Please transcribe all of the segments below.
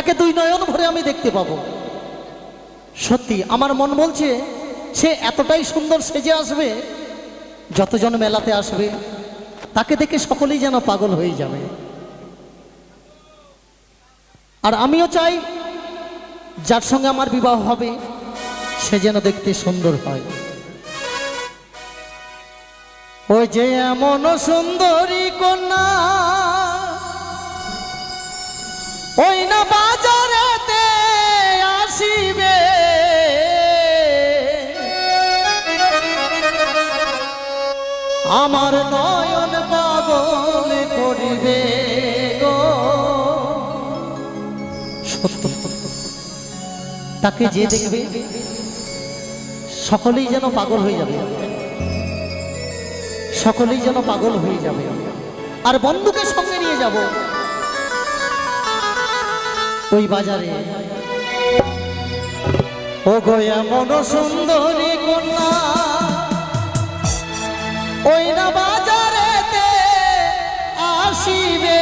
তাকে দুই নয়ন ভরে আমি দেখতে পাবো। সত্যি আমার মন বলছে সে এতটাই সুন্দর সেজে আসবে, যতজন মেলাতে আসবে তাকে দেখে সকলেই যেন পাগল হয়ে যাবে। আর আমিও চাই যার সঙ্গে আমার বিবাহ হবে সে যেন দেখতে সুন্দর হয়। ওই যে এমন সুন্দরী কন্যা ওই না বাজারেতে আসিবে, আমার নয়ন পাগল করিবে গো। তাকে যে দেখবে সকলেই যেন পাগল হয়ে যাবে, সকলেই যেন পাগল হয়ে যাবে। আর বন্ধুকে সঙ্গে নিয়ে যাব ওই বাজারে। ও গো এমন সুন্দরী কন্যা ওই না বাজারেতে আসিবে,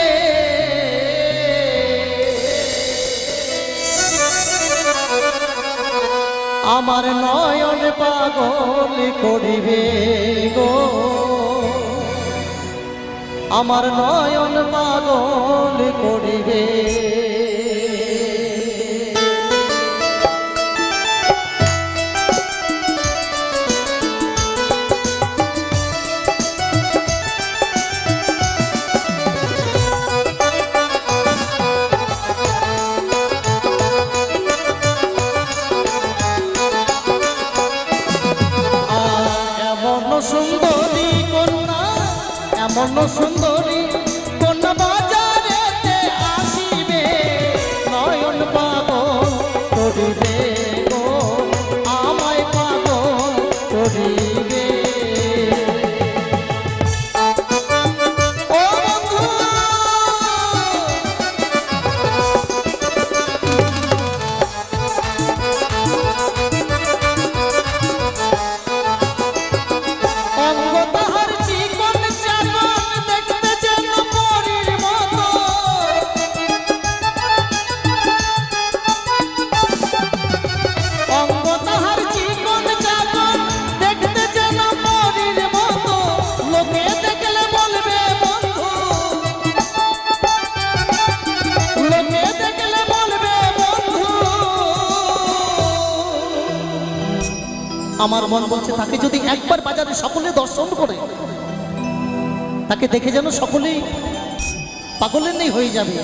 আমার নয়ন পাগল করিবে গো, আমার নয়ন পাগল করিবে। সুন্দরী কন্যা এমন সুন্দরী কন্যা বাজারেতে আসিবে, নয়ন পাগল করিবে গো, আমায় পাগল করিবে। ও বন্ধু আমার মন বলছে তাকে যদি একবার বাজারে সকলে দর্শন করে, তাকে দেখে যেন সকলেই পাগলের নেই হয়ে যাবে।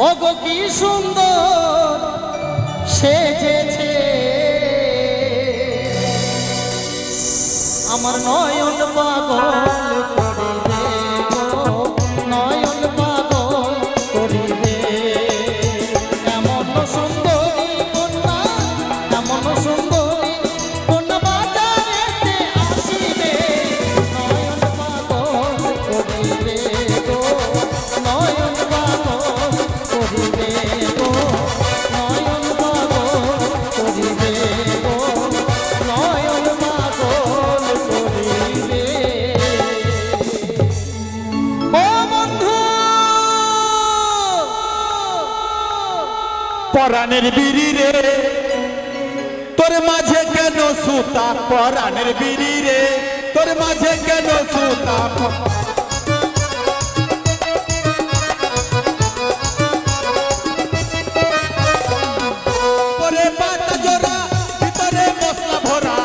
ও গো কি সুন্দর সেজেছে আমার নয়ন পাগল করিবে গো, নয়ন পাগল করিবে। এমন সুন্দরী কন্যা এমন সুন্দর পরাণের বিড়ি রে তোর মাঝে কেন সুতা, পরাণের বিড়ি রে তোর মাঝে কেন সুতা। পরে পাতা জোড়া ভিতরে মশলা ভরা,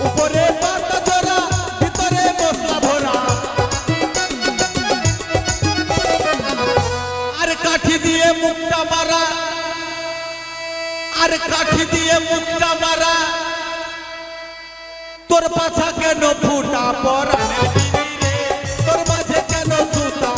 উপরে পাতা জোড়া ভিতরে মশলা ভরা। কাঠি দিয়ে মুখটা মারা, আর কাঠি দিয়ে মুখটা মারা, তোর পাছা কেন ফুটা, পরাণের বিড়ি রে তোর মাঝে কেন সুতা।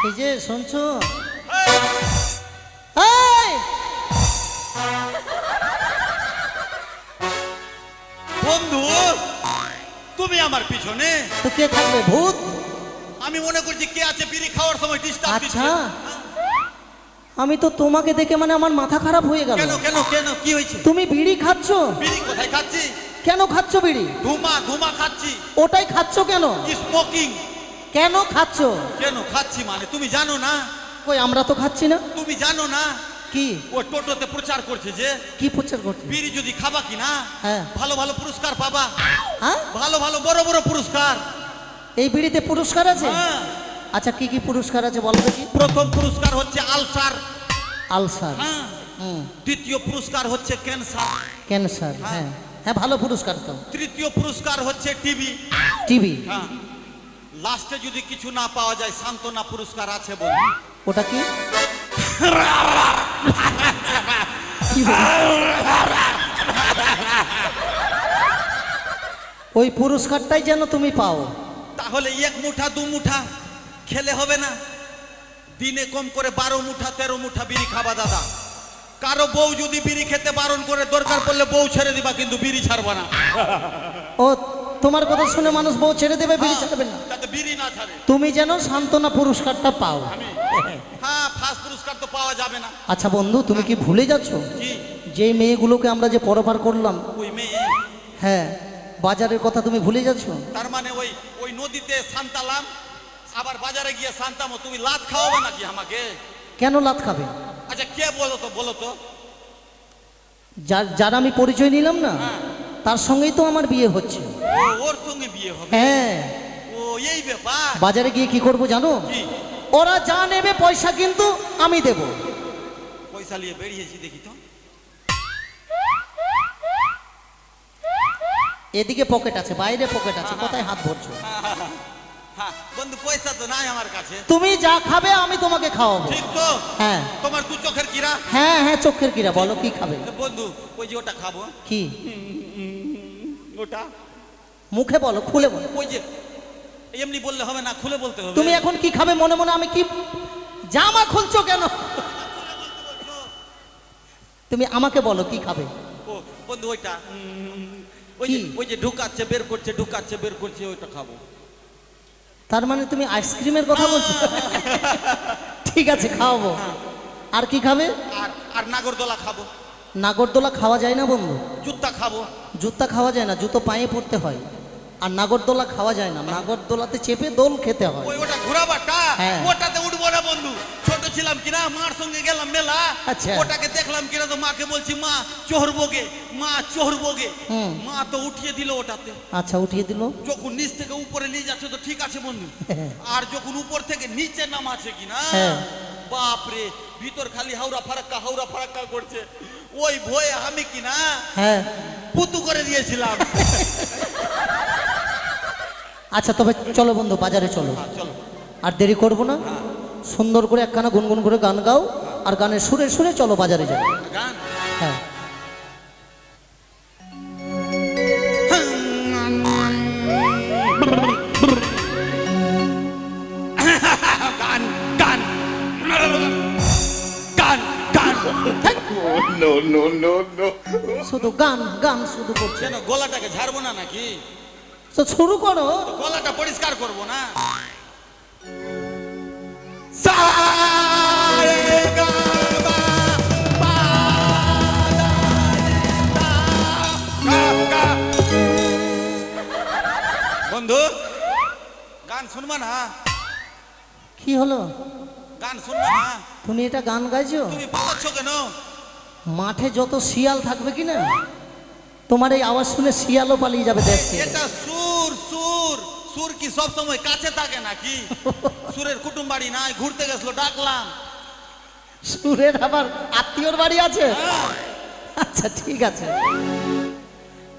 এই যে শুনছো বন্ধু, তুমি আমার পিছনে। তো কে থাকবে, ভূত? আমি মনে করছি কে আছে বিড়ি খাওয়ার সময় ডিস্টার্ব দিচ্ছে। আচ্ছা, আমি তো তোমাকে দেখে মানে আমার মাথা খারাপ হয়ে গেল। কেন কেন কেন কি হয়েছে? তুমি বিড়ি খাচ্ছ? বিড়ি কোথায় খাচ্ছি? কেন খাচ্ছ বিড়ি? ধুমা ধুমা খাচ্ছি। ওটাই খাচ্ছ কেন? স্মোকিং। কেন খাচ্ছ? কেন খাচ্ছি মানে তুমি জানো না? কই আমরা তো খাচ্ছি না। তুমি জানো না? কি? ও টোটোতে প্রচার করছে যে কি প্রচার করছে? বিড়ি যদি খাবা কি না, হ্যাঁ। ভালো ভালো পুরস্কার পাবা। হ্যাঁ, ভালো ভালো বড় বড় পুরস্কার। এই বিড়িতে পুরস্কার আছে? হ্যাঁ। আচ্ছা, কি কি পুরস্কার আছে বলো দেখি। প্রথম পুরস্কার হচ্ছে আলসার। আলসার। হ্যাঁ। দ্বিতীয় পুরস্কার হচ্ছে ক্যান্সার। ক্যান্সার। হ্যাঁ হ্যাঁ, ভালো পুরস্কার তো। তৃতীয় পুরস্কার হচ্ছে টিবি। টিভি। হ্যাঁ। লাস্টে যদি কিছু না পাওয়া যায় সান্ত্বনা পুরস্কার আছে বলি। ওটা কি? কি বলে? ওই পুরস্কারটাই যেন তুমি পাও। তাহলে এক মুঠা দু মুঠা খেলে হবে না? দিনে কম করে 12 মুঠা 13 মুঠা বিড়ি খাবা দাদা। কারো বউ যদি বিড়ি খেতে বারণ করে, দরকার পড়লে বউ ছেড়ে দিবা, কিন্তু বিড়ি ছাড়বা না। ও, তোমার কথা শুনে মানুষ বউ ছেড়ে দেবে, বিড়ি ছাড়বে না? যাতে বিড়ি না ছাড়ে। তুমি যেন সান্ত্বনা পুরস্কারটা পাও। হ্যাঁ, ফার্স্ট পুরস্কার তো পাওয়া যাবে না। আচ্ছা বন্ধু, তুমি কি ভুলে যাচ্ছ কি? যেই মেয়েগুলোকে আমরা যে পরপার করলাম? ওই মেয়ে? হ্যাঁ, বাজারের কথা তুমি ভুলে যাচ্ছ। তার মানে ওই ওই নদীতে সান্তালাম, আবার বাজারে গিয়ে সান্তামো। তুমি লাত খাওয়াবে নাকি আমাকে? কেন লাত খাবে? আচ্ছা কে বলো তো, বলো তো। যার আমি পরিচয় নিলাম না, হ্যাঁ। তার সঙ্গেই তো আমার বিয়ে হচ্ছে। ও, ওর সঙ্গে বিয়ে হবে? হ্যাঁ। ও, এই ব্যাপার। বাজারে গিয়ে কি করব জানো? কি? ওরা যা নেবে পয়সা কিন্তু আমি দেব। পয়সা নিয়ে বেরিয়েছি দেখি তো। এদিকে পকেট আছে, বাইরে পকেট আছে, কোথায় হাত ভরছো? হ্যাঁ, বন্ধু পয়সা তো নাই আমার কাছে। তুমি যা খাবে আমি তোমাকে খাওয়াবো। ঠিক তো? হ্যাঁ তোমার দু চোখের কিরা। হ্যাঁ হ্যাঁ, চোখের কিরা। বলো কি খাবে? বন্ধু ওই যে ওটা খাবো। কি? ওটা মুখে বলো, খুলে বলো। ওই যে এমনি বললে হবে না, খুলে বলতে হবে। তুমি এখন কি খাবে মনে মনে? আমি কি জামা খুলছো কেন? তুমি আমাকে বলো কি খাবে? ও বন্ধু ওইটা, কি? ওই যে ঢুকাচ্ছে বের করছে, ঢুকাচ্ছে বের করছে, ওইটা খাবো। তার মানে তুমি আইসক্রিমের কথা বলছো? ঠিক আছে, খাওয়াবো। আর কি খাবে? আর আর নাগরদোলা খাবো। নাগরদোলা খাওয়া যায় না বন্ধু। জুতা খাবো। জুতা খাওয়া যায় না, জুতো পায়ে পড়তে হয়। আর নাগরদোলা খাওয়া যায় না, নাগরদোলাতে চেপে দোল খেতে হয়। ওই ওটা ঘোরাবাটা, হ্যাঁ। ওটাতে উঠবো না বন্ধু। ছোট ছিলাম কিনা, মার সঙ্গে গেলাম মেলা। আচ্ছা। ওটাকে দেখলাম কিনা, তো মাকে বলছি মা চড়বো গে, মা চড়বো গে। হুম। মা তো উঠিয়ে দিল ওটাতে। আচ্ছা, উঠিয়ে দিল। যখন নিচ থেকে উপরে নিয়ে যাচ্ছে তো ঠিক আছে বন্ধু, আর যখন উপর থেকে নিচে নামাচ্ছে কিনা, হ্যাঁ। বাপরে, ভিতর খালি হাওড়া ফারাক্কা করছে। ওই ভয়ে আমি কিনা হ্যাঁ। পুতু করে দিয়েছিলাম। আচ্ছা, তবে চলো বন্ধু, বাজারে চলো। চলো। আর দেরি করবো না, সুন্দর করে একখানা গুনগুন করে গান গাও, আর গানের সুরে সুরে চলো বাজারে যাও। গান? হ্যাঁ। গান গান গান গান। No, no, no, no. শুধু গান গান শুধু করছে। কেন গলাটাকে ঝাড়বো না নাকি? তো শুরু করো। তো গলাটা পরিষ্কার করবো না? বন্ধু গান শুনবা না? কি হলো? গান শুনবা না? তুমি এটা গান গাইছো? তুমি পাচ্ছ কেন? মাঠে যত শিয়াল থাকবে কি না, তোমার এই আওয়াজ শুনে শিয়ালও পালিয়ে যাবে দেশ থেকে। এটা সুর সুর সুর কি সব সময় কাছে থাকে নাকি? সুরের কুটুম বাড়ি নাই, ঘুরতে গেছিল, ডাকলাম। সুরের আবার আত্মীয়র বাড়ি আছে? হ্যাঁ। আচ্ছা ঠিক আছে।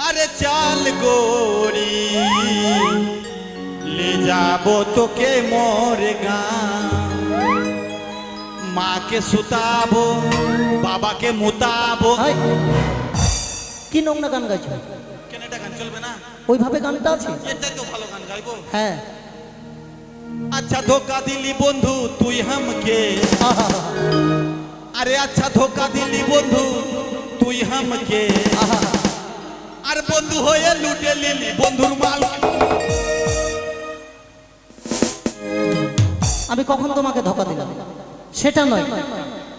আরে চাল গোরি ले जाबो তোকে মোরে গান, মাকে সুতাবো, বাবাকে মুতাবো। হাই, কি নোংরা গান গাইছো? কেন এটা গান চলবে না? ওইভাবে গানটা আছে? এটাই তো ভালো গান গাইবো। হ্যাঁ। আচ্ছা ধোকা দিলি বন্ধু তুই হামকে, আহা, আরে আচ্ছা ধোকা দিলি বন্ধু তুই হামকে, আহা, আর বন্ধু হয়ে লুটে নিলি বন্ধুর মাল। আমি কখন তোমাকে ধোকা দিলাম? সেটা নয়,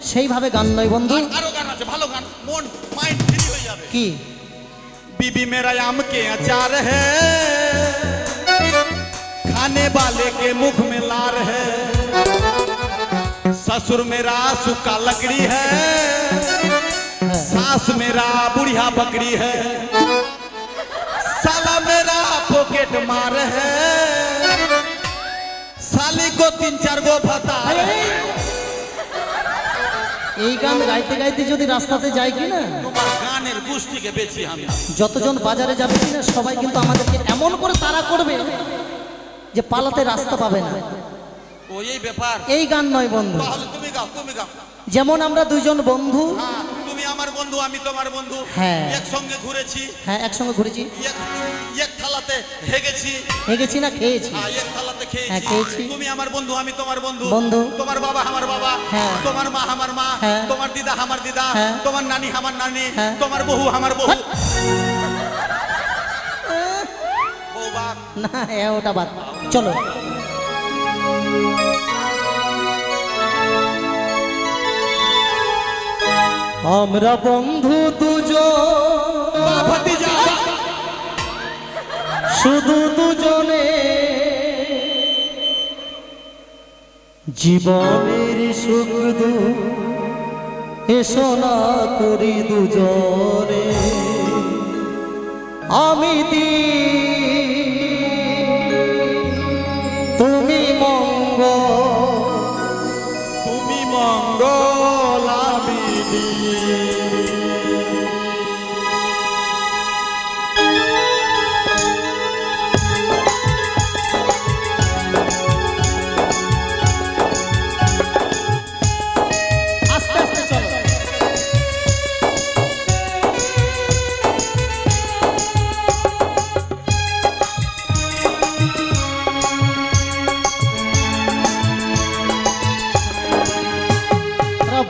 সেইভাবে গান নয় বন্ধু। আরো গান আছে, ভালো গান, মন মাইন্ড ফ্রি হয়ে যাবে। কি? बीबी मेरा आम के अचार है, खाने वाले के मुख में लार है, ससुर मेरा सूखा लकड़ी है, सास मेरा बुढ़िया बकरी है, साला मेरा पॉकेट मार है, साली को 3-4 गो भतार है। এই গান গাইতে গাইতে যদি রাস্তাতে যাই কি না, তোমার গানের গোষ্ঠীকে বেশি আমি যতজন বাজারে যাবে কিনা সবাই কিন্তু আমাদেরকে এমন করে তাড়া করবে যে পালাতে রাস্তা পাবে না। ও এই ব্যাপার। এই গান নয় বন্ধু। তাহলে তুমি গাও, তুমি গাও। যেমন আমরা দুইজন বন্ধু, হ্যাঁ, তুমি আমার বন্ধু আমি তোমার বন্ধু, হ্যাঁ। একসঙ্গে ঘুরেছি, হ্যাঁ একসঙ্গে ঘুরেছি, এক থালাতে হেগেছি, হেগেছি না খেয়েছি, এক থালাতে হ্যাঁ, খেয়েছি। খেয়েছি। তুমি আমার বন্ধু আমি তোমার বন্ধু, বন্ধু। তোমার বাবা আমার বাবা, হ্যাঁ। তোমার মা আমার মা, হ্যাঁ। তোমার দিদা আমার দিদা, হ্যাঁ। তোমার নানি আমার নানি, হ্যাঁ। তোমার বহু আমার বহু। বউ বাপ। না ওটা বাদ। চলো আমরা বন্ধু দুজন, ভাতিজা। শুধু দুজনে জীবনের সুখ দুঃখ এসো না করি দুজনে। আমি দি তুমি মঙ্গল, তুমি মঙ্গল আমি দিই। আস্তে আস্তে চলো।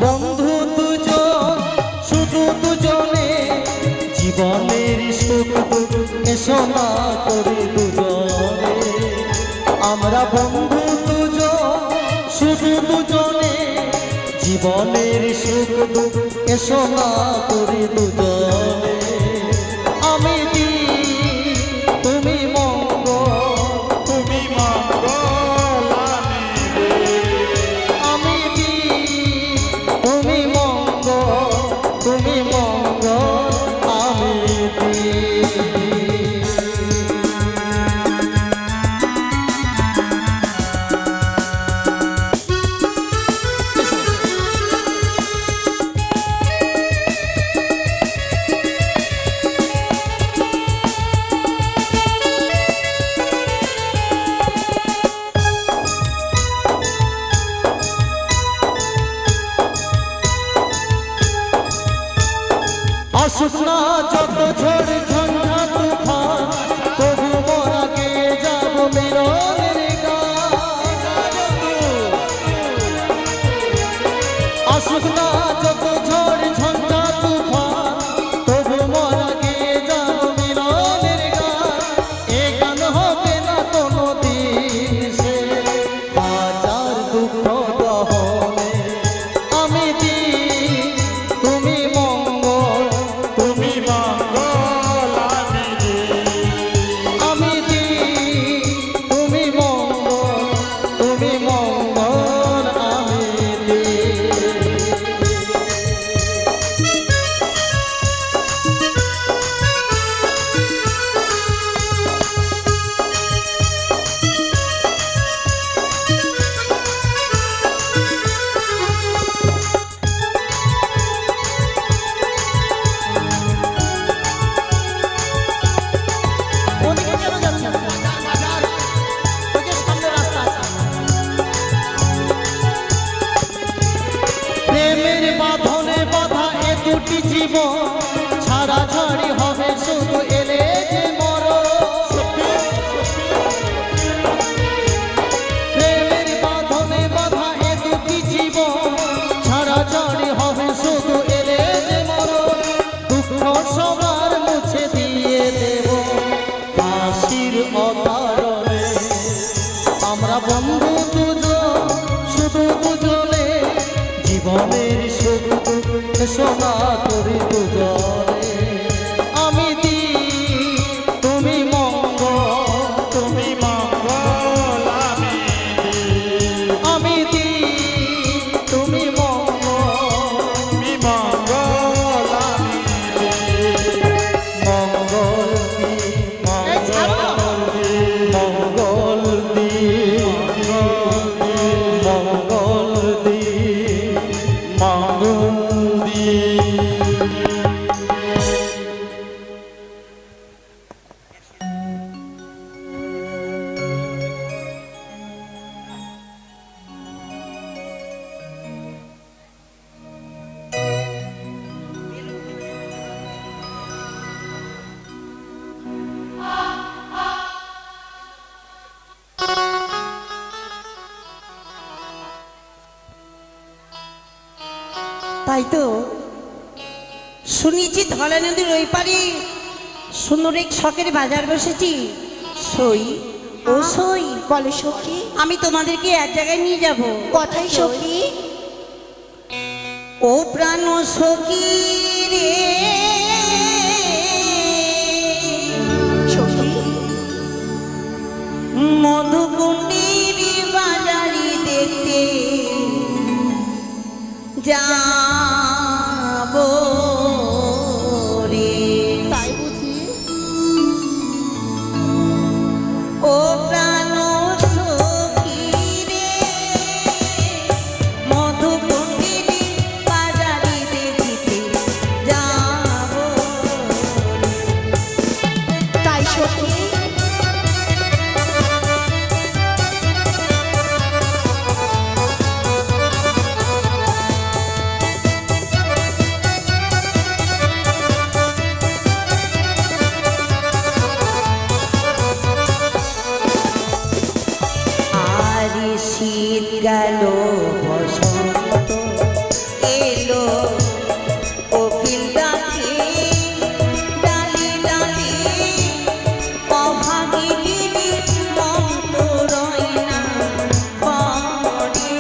বন্ধু দুজন শুধু দুজনে জীবনের সুখ দুঃখ এসো না করি দুজনে। আমরা বন্ধু দুজন শুধু দুজনে জীবনের সুখ দুঃখ এসো না করি দুজনে। আমি দি তুমি মঙ্গল, তুমি মঙ্গল আমি দিই। আমি দি তুমি মঙ্গল, তুমি মঙ্গল আমি দি। আসুক না যত ঝড় ঝঞ্ঝা তুফান, তবু মোরা গেয়ে যাব মিলনের গান। আসুক না যত ঝড় ঝঞ্ঝা তুফান, তবু মোরা গেয়ে যাব মিলনের গান। এ গান হবে না কোনো দিন সে হাজার দুঃখ দহনে। আমি দি তুমি মঙ্গল, তুমি মঙ্গল আমি দিই। আমি দি তুমি মঙ্গল, তুমি মঙ্গল আমি দি। ওদিকে কেন যাচ্ছেন? ওই যে সামনে রাস্তা আছে। প্রেমের বাঁধনে বাঁধা এ দুটি জীবন, ছাড়াছাড়ি হবে শুধু এলে যে মরণ। প্রেমের বাঁধনে বাঁধা এ দুটি জীবন, ছাড়াছাড়ি হবে শুধু এলে যে মরণ। দুঃখ সবার মুছে দিয়ে আমরা বন্ধু দুজন, শুধু দুজনে জীবনের সুখ শোনা করি দুজনে। আমি দীপ তুমি মঙ্গল, তুমি মঙ্গল আমি দীপ তুমি মঙ্গল, তুমি মঙ্গল মঙ্গল মঙ্গল মঙ্গল তাই তো শুনেছি ধলা নদীর ওই পারে সুন্দর এক শখের বাজার বসেছি। সই ও সই, বলো সখী, আমি তোমাদেরকে এক জায়গায় নিয়ে যাব। কথাই সখী? ও প্রাণ সখী রে সখী, মধুকুণ্ডির বাজারি দেখতে যাব রে। তাই বুঝি? ও প্রাণ সখী রে মধুকুণ্ডির বাজারি দেখতে যাব। তাই সখী, আর শীত গেল বসন্ত এলো কোকিল ডাকে ডালি ডালি অভাগিনী মন্ত রয় না পরে।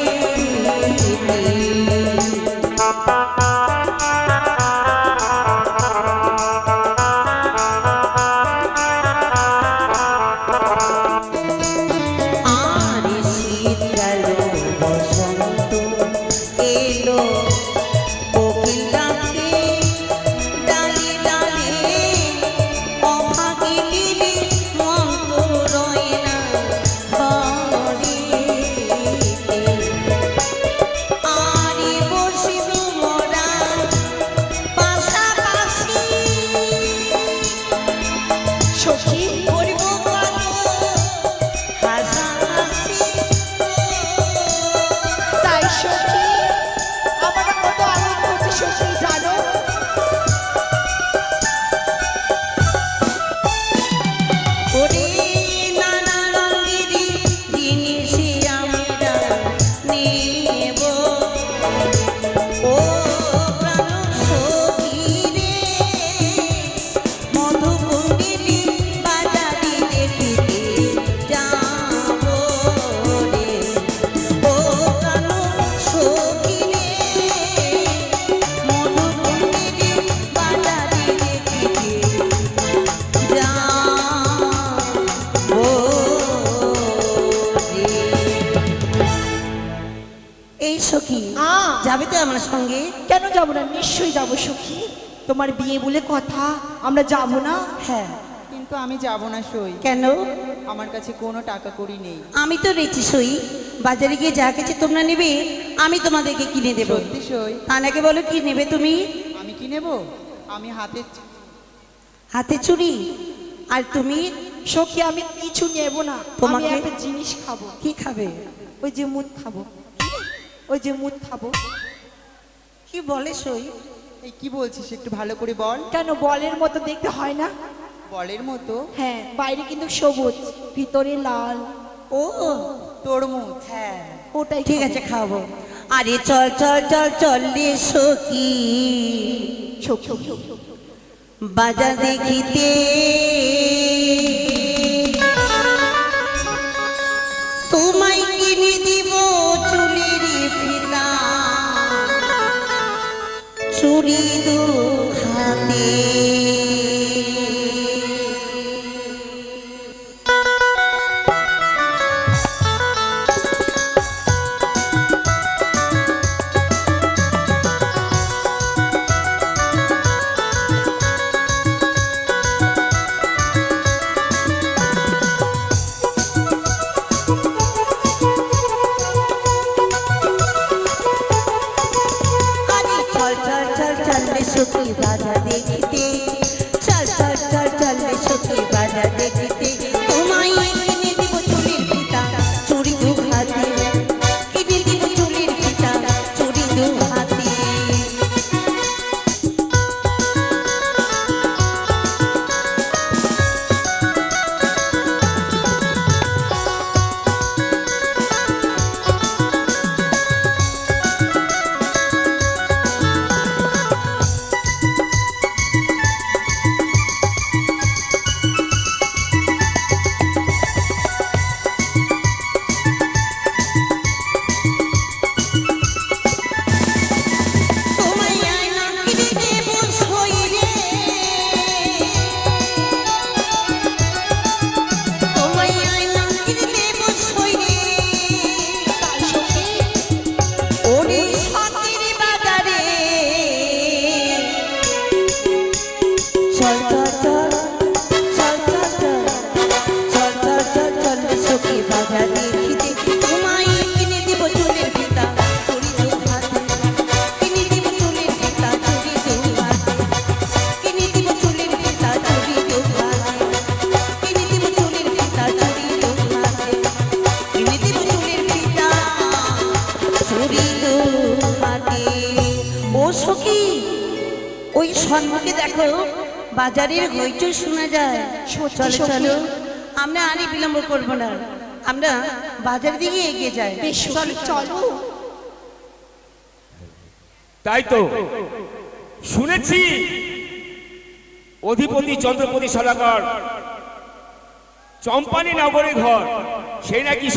আর শীত গেল বসন্ত এলো কোকিল ডাকে ডালি ডালি অভাগিনী মন্ত রয় না ঘরে। আরে বসিব মোরা পাশাপাশি সখী, করিব কত হাসাহাসি। তাই সখী, আমার কত আনন্দ হচ্ছে সখী জানো? ওরে নানা রঙের জিনিস আমরা নেব। ও প্রাণ সখী রে মধুকুণ্ডিনী বাজারি দেখিতে যাব রে। ও প্রাণ সখী রে মধুকুণ্ডিনী বাজারি দেখিতে এই সখী যাবে তো আমার সঙ্গে? কেন যাবো না, নিশ্চয়ই যাবো সখী। তোমার বিয়ে বলে কথা, আমরা যাবো না? হ্যাঁ। কিন্তু আমি যাব না সই, কেন? আমার কাছে কোনো টাকা কড়ি নেই। আমি তো রেছি সই, বাজারে গিয়ে যা কিছু তোমরা নেবে আমি তোমাদেরকে কিনে দেবো। সত্যি সই? তানাকে বলো কি নেবে তুমি? আমি কি নেব? আমি হাতে চুড়ি। আর তুমি? সখী, আমি কিছু নেব না, আমি তোমাকে- একটা জিনিস খাবো। কি খাবে? ওই যে মুদ খাবো, ওই যে মুদ খাবো। কি বলে সই? এই কি বলছিস একটু ভালো করে বল। কেন, বলের মতো দেখতে হয় না? বলের মতো? হ্যাঁ, বাইরে কিন্তু সবুজ, ভিতরে লাল। ও তরমুজ? হ্যাঁ, ওটাই ঠিক খাবো। আছে খাবো। আরে চল চল চল চল রে সখী সখী, বাজার দেখিতে তোমায় কিনে দিব চুলির ফিতা চুরি দু হাতে সখী বাজা দেখিতে চল চল চল চল সখী বাজা দেখিতে তোমায় কিনে দিব চুলির ফিতা চুরি দু হাতে কিনে দিব চুলির ফিতা চুরি দু হাতে ওই সম্মুখে দেখো বাজারের হইচই শোনা যায় চলো চলো আমরা আর বিলম্ব করবো না আমরা বাজার দিকে এগিয়ে যাই চলো চলো তাই তো শুনেছি অধিপতি চন্দ্রপতি সদাগর চম্পানি নগরে ঘর সেই নাকি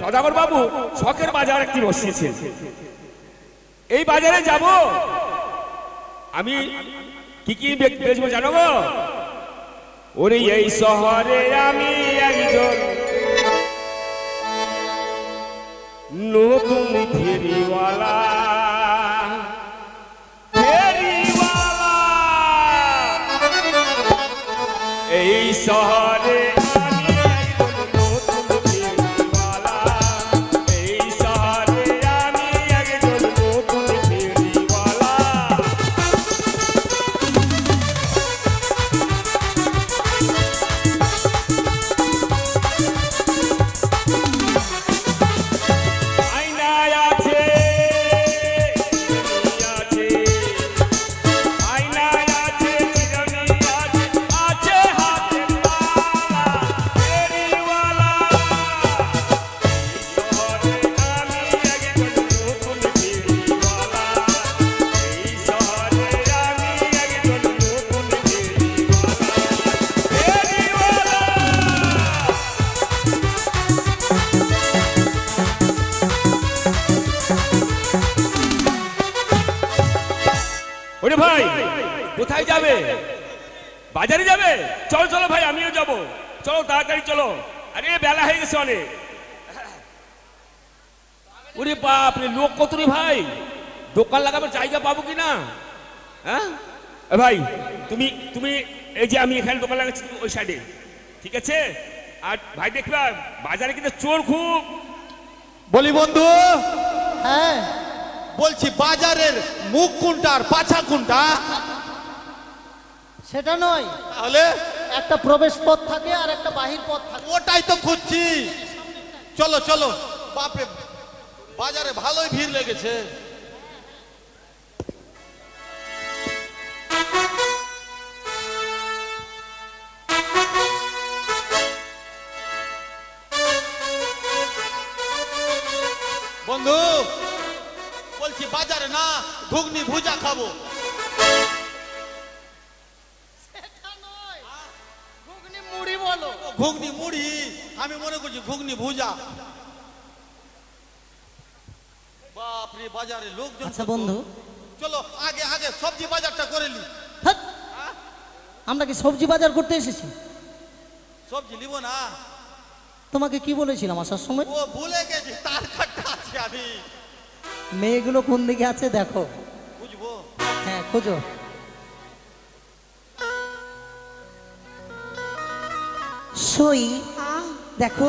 সদাগর বাবু শখের বাজার একটি বসিয়েছে এই বাজারে যাব আমি কি কি বেচবো জানো গো ওরে এই শহরে আমি একজন নতুন ফেরিওয়ালা এই শহরে ভাই কোথায় যাবে বাজারে যাবে চলো চলো ভাই আমিও যাব চলো তাড়াতাড়ি চলো আরে বেলা হয়ে গেছে অনেক ওরে বাপ রে লোক কত রে ভাই দোকান লাগাবার জায়গা পাবো কিনা হ্যাঁ ভাই তুমি তুমি এই যে আমি এখানে দোকান লাগাচ্ছি ওই সাইডে ঠিক আছে আর ভাই দেখবা বাজারে কিন্তু চোর খুব বলি বন্ধু হ্যাঁ বলছি বাজারের মুখ কোনটা আর পাছা কোনটা সেটা নয় তাহলে একটা প্রবেশ পথ থাকে আর একটা বাহির পথ থাকে ওটাই তো খুঁজছি চলো চলো বাপরে বাজারে ভালোই ভিড় লেগেছে বন্ধু বলছি বাজারে না ঘুগনি ভুজা খাবো সেটা নয় ঘুগনি মুড়ি বলো ঘুগনি মুড়ি, আমি মনে করছি ঘুগনি ভুজা। বাপরে বাজারে লোকজন আচ্ছা কত। বন্ধু, চলো আগে আগে সবজি বাজারটা করে নি। ধ্যাৎ, আমরা কি সবজি বাজার করতে এসেছি? সবজি নিব না, তোমাকে কি বলেছিলাম আসার সময়? ও ভুলে গেছি, তার কাটা আছে আমি। মেয়েগুলো কোন দিকে আছে দেখো। বুঝবো। হ্যাঁ খোঁজো। সই দেখো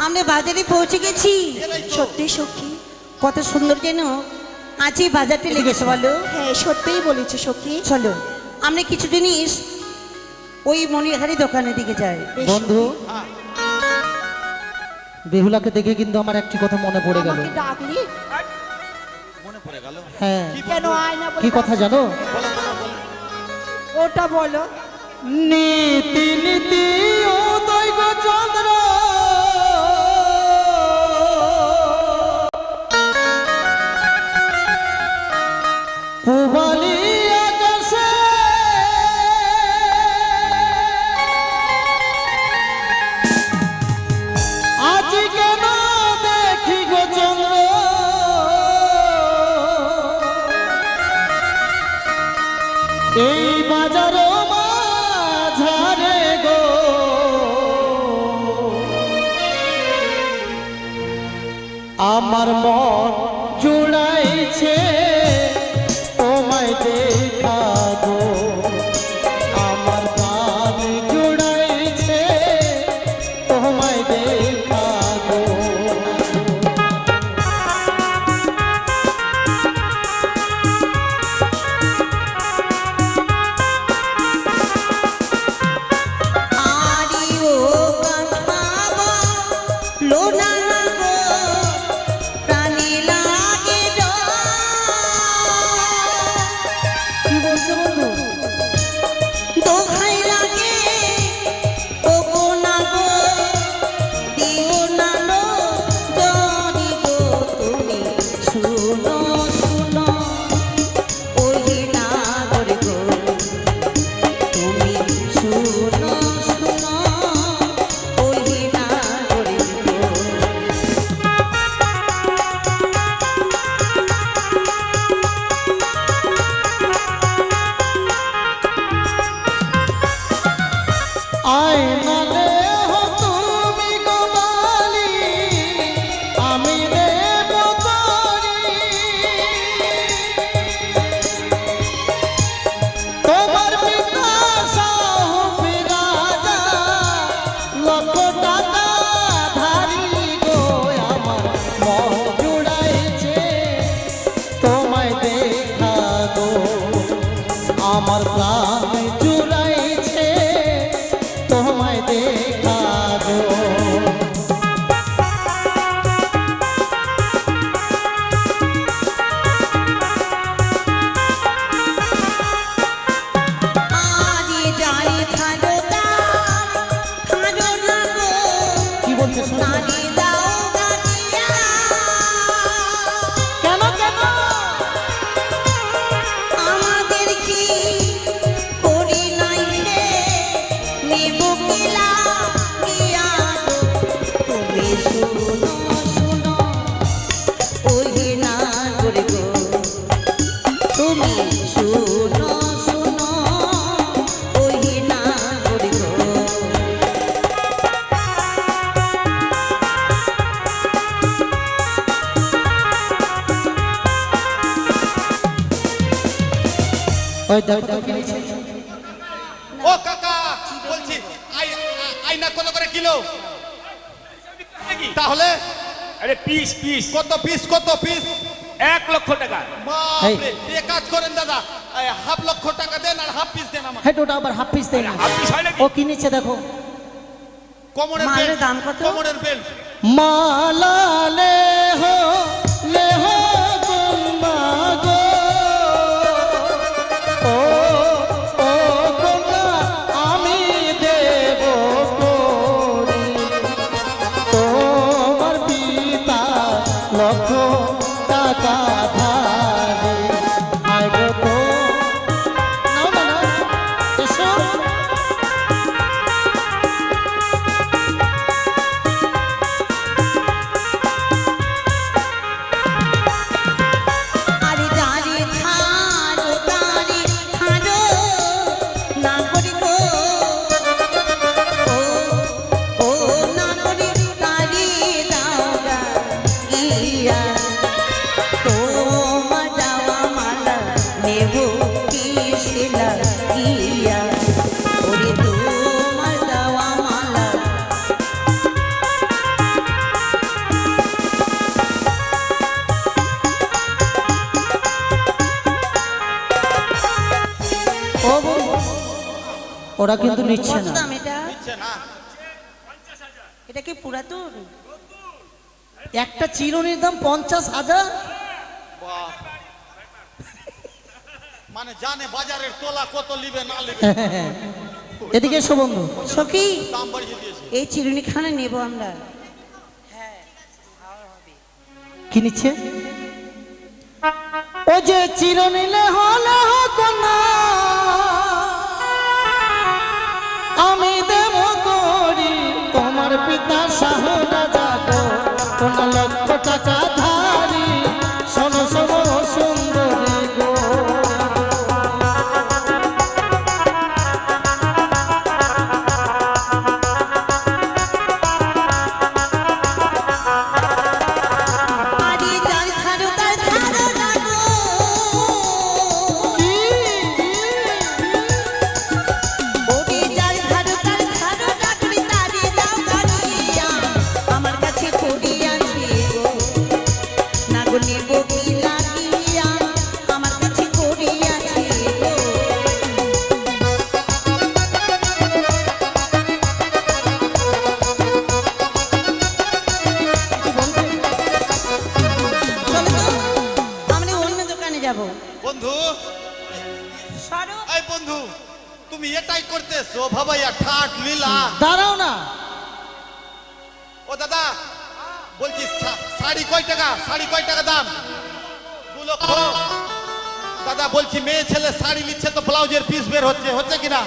আমরা বাজারে পৌঁছে গেছি। এরাই তো। সত্যি সখী, কত সুন্দর যেন আজ এই বাজারটা লেগেছে বলো। হ্যাঁ সত্যিই বলেছে সখী। চলো আমরা কিছু জিনিস ওই মনিহারি দোকানের দিকে যাই। বেশ বন্ধু, সখী। হ্যাঁ, বেহুলাকে দেখে কিন্তু আমার একটি কথা মনে পড়ে গেল। আমাকে ডাকলি মনে পড়ে গেল। হ্যাঁ, কি কেন বলবো? আয় না বলে কি কথা ডাকলি? জানো? বলো বলো বলো। ওটা বলো। নীতি নীতি উদয় গো চন্দ্র, পূবালি আকাশে আজ কেন দেখি গো চন্দ্র, এই বাজার মাঝারে গো আমার মন জুড়াইছে তোমায় দেখা গো, আমার প্রাণ জুড়াইছে তোমায় দেখা গো। আরে ও কাঁঠাবা লোনা না গো প্রাণে লাগে ডর। কি বলছো বন্ধু? দোহাই লাগে ও গো না গো দিও না লো জরি গো তুমি শুনো শুনো ওই না করে গো তুমি শুনো শুনো ওই না করে গো। আয়নালে হো তুমি গো বালি, আমি দেব করি তোমার পিতা সাহু রাজা, লক্ষ টাকা ধারি গো আমার মন জুড়াইছে তোমায় দেখা গো, আমার প্রাণ জুড়াইছে তোমায় দেখা গো। আরে জানি খাজো খাজো না গো কি বলছে শোনো? নানি দাও গাতিয়া। কেন কেন? আমাদের কি করি নাই হে নেব কিলা দিয়া গো তুমি শুনো শুনো ওই না করে গো তুমি শুনো শুনো ওই না করে গো। ওই দাও দাও কি নিয়েছে? ও কাকা বলছি আইনা কত করে কিলো? তাহলে আরে পিস পিস কত পিস কত পিস? 1 লক্ষ টাকা। বাপরে, এ কাজ করেন দাদা, হাফ লক্ষ টাকা দেন আর হাফ পিস দেন আমার। হ্যাঁ ওটা আবার হাফ পিস দেয় না। হাফ পিস হয় নাকি? ও কি নিচ্ছে দেখো। কোমরের মালের বেল্ট, দাম কত? কোমরের বেল্ট। মালা লে হো গুম্বা গো, ও ও কন্যা আমি দেব করি তোমার পিতা লক্ষ টাকা ধারে, আয় গো তো নাও না নাও এসো। ওরা কিন্তু নিচ্ছে কত না। দাম এটা? নিচ্ছে না। এটা কি পুরাতন? একটা চিরুনির দাম 50,000। বাপ। মানে জানে বাজারের তোলা কত লিবে না লিবে, এদিকে এসো বন্ধু। সখী, দাম বাড়িয়ে দিয়েছে। এই চিরুনি খানা নেব আমরা। কি নিচ্ছে? ও যে চিরনিলে হলে কন্যা আমি দেব করি তোমার পিতা শাহ রাজা গো, কোন লক্ষ টাকা ধারি শোনো শোনো সুন্দরী গো। আরে যার ধারো তার ধারো লাগো, ওরে যার ধারো তার ধারো লাগবে, তারে দাও গাড়িয়া আমার কাছে করিয়াছে গো, না গো নেব কি লাগিয়া আমার কাছে করিয়াছে গো। চলো তো, আমরা অন্য দোকানে যাব। বন্ধু, সরো। এই বন্ধু, তুমি এটাই করতেছো ভাবাইয়া ঠাট লীলা। দাঁড়াও না। ও দাদা, বলছি শাড়ি কয় টাকা? শাড়ি কয় টাকা দাম? 2 লক্ষ। দাদা বলছি মেয়ে ছেলে শাড়ি নিচ্ছে তো ব্লাউজের পিস বের হচ্ছে, হচ্ছে কিনা?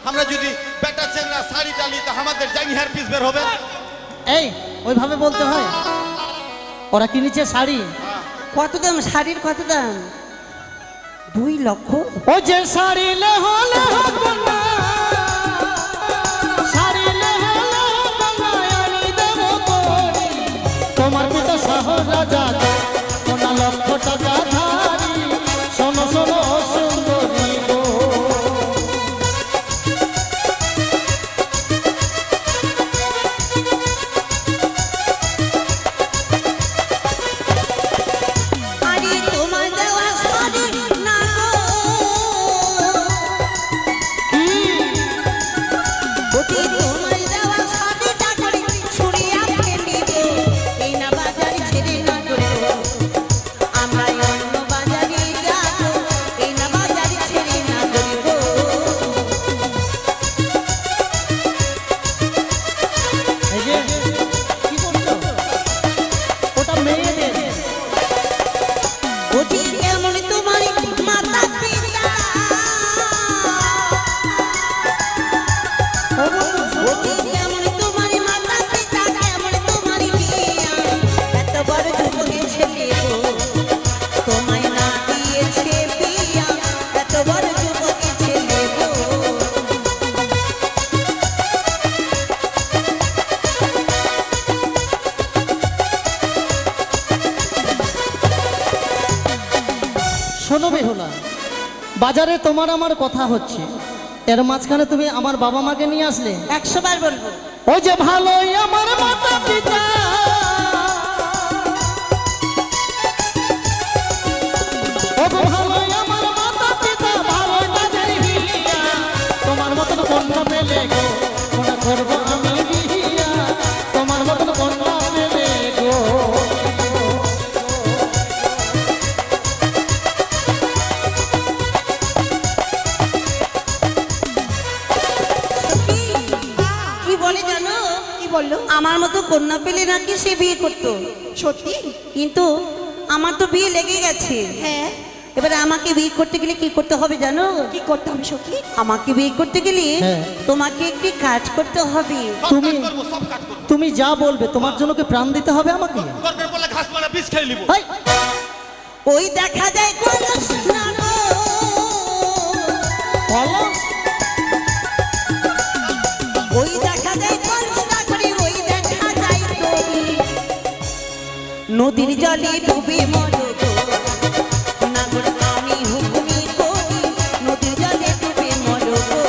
আমরা যদি বেটা চেংড়া শাড়িটা নিই তো আমাদের জাঙ্গিয়ার পিস বের হবে। এই ওইভাবে বলতে হয়। ওরা কি নিচ্ছে শাড়ি? কত দাম শাড়ির? কত দাম? 2 লক্ষ। ও যে শাড়ি লে হলে কন্যা শাড়ি লে হলে কন্যা আমি দেব করি তোমার পিতা শাহ রাজা গো, কোন লক্ষ টাকা ধারি শোনো শোনো সুন্দরী গো। আরে তোমার দেওয়া শাড়ি না গো, ওটি তোমার দেওয়া শাড়িটা করে ছুঁড়িয়া ফেলিব, এই না বাজার ছেড়ে না করব, আমরা অন্য বাজারে যাব, এই না বাজার ছেড়ে না করব। এই যে কি করছো? ওটা মেয়েদের। ওটি কেমন তোমার মাতা পিতা, ওটি কেমন তোমার মাতা পিতা, কেমন তোমার বিয়া, এত বড় যুবকের ছেলে গো, তোমায় না দিয়েছে বিয়া, এত বড় যুবকের ছেলে গো। শোনো বেহুলা, বাজারে তোমার আমার কথা হচ্ছে, এর মাঝখানে তুমি আমার বাবা মাকে নিয়ে আসলে। 100 বার বলবো। ওই যে ভালোই আমার মাতা পিতা, ও গো ভালোই আমার মাতা পিতা, ভালোই বাজারে হিলিয়া তোমার মতন কন্যা পেলে গো, কোনা করবো আমি বিয়া তোমার মতন কন্যা পেলে গো। কি বলে জানো? কি বললো? আমার মতো কন্যা পেলে নাকি সে বিয়ে করতো, সত্যি? কিন্তু আমার তো বিয়ে লেগে গেছে। হ্যাঁ। এবারে আমাকে বিয়ে করতে গেলে কি করতে হবে জানো? কি করতে হবে সখী? আমাকে বিয়ে করতে গেলে হ্যাঁ। তোমাকে একটি কাজ করতে হবে। সব তুমি- কাজ করবো, সব কাজ করবো। তুমি যা বলবে, তোমার জন্য কি প্রাণ দিতে হবে আমাকে? দরকার পড়লে ঘাস মারা বিষ খেয়ে নিবো। হাই, ওই দেখা যায় কলস না গো, বলো। ওই দেখা যায় কলস না করে, ওই দেখা যায় তুমি নদীর জলে ডুবে মরো গো, না গো আমি হুকুমি করি, নদীর জলে ডুবে মরো গো।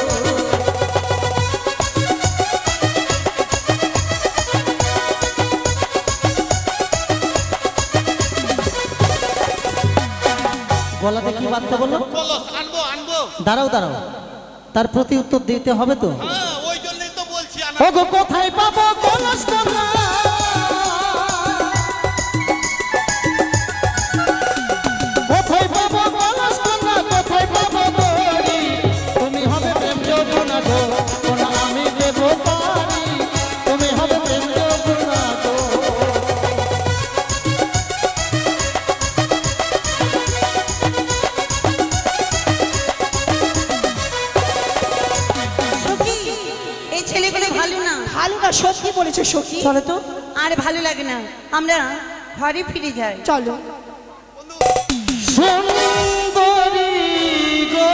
গলাতে কি বাঁধতে বললো? কলস আনবো, আনবো। দাঁড়াও দাঁড়াও, তার প্রতি উত্তর দিতে হবে তো। হ্যাঁ ওই জন্যই তো বলছি ওগো কোথায় পাবো কলস কন্যা, কোথায় পাবো কলস কন্যা, কোথায় পাবো তোরি, তুমি হবে প্রেম যৌবনা গো, কোন আমি দেব পারি, তুমি হবে প্রেম যৌবনা গো। সখী এই ছেলেগুলো ভালো না, ভালো না, সত্যি বলেছে সখী। চলো তো, আর ভালো লাগে না, আমরা ঘরে ফিরে যাই। চলো। সুন্দরী গো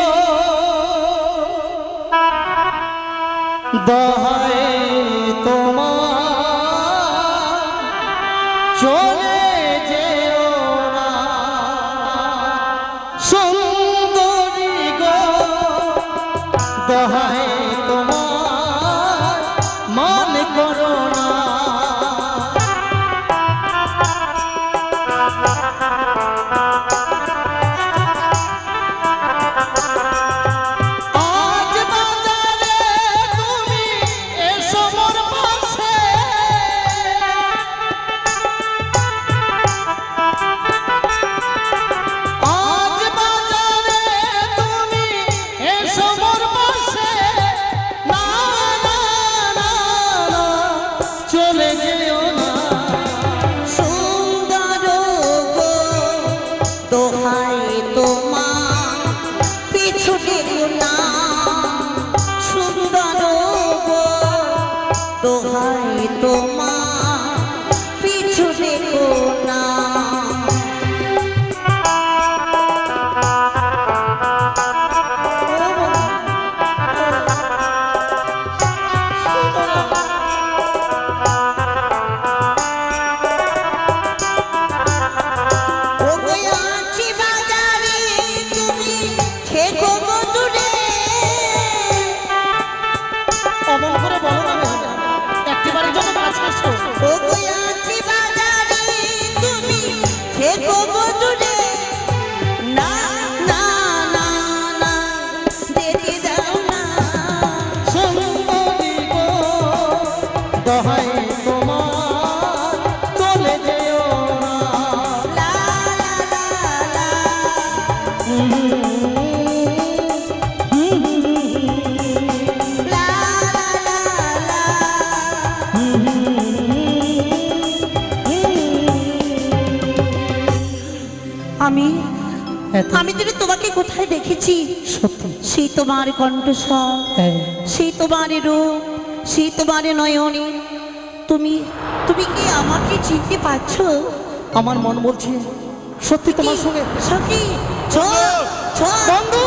দহাই তোমার চলে যেও না, সুন্দরী গো দহাই তোমার মনে করো না। আজ বাজারে তুমি এসো মোর পাশে, আজ বাজারে তুমি এসো মোর পাশে, না না না না চলে যেও না। সুন্দর গো দোহাই তোমার পিছু ডেকো না, সুন্দর গো দোহাই তোমার পিছু ডেকো না। ও গো আছি বাজারে তুমি থেকো গো দূরে, অমন করে বলো না মেহুলা, একটিবারের জন্য কাছে এসো। ও গো আছি বাজারে তুমি থেকো গো দূরে, না না না না যেতে দাও না। সুন্দরী গো দহাই তোমার চলে যেও না। লা লা লা লা লা লা লা আমি এত আমি তো তোমাকে কোথায় দেখেছি, সত্যি সেই তোমার কণ্ঠস্বর, হ্যাঁ, সেই তোমার রূপ, সেই তোমার নয়নে, তুমি তুমি কি আমাকে চিনতে পারছো? আমার মন বলছে সত্যি তোমার সঙ্গে। সখী ছ ছ বন্ধু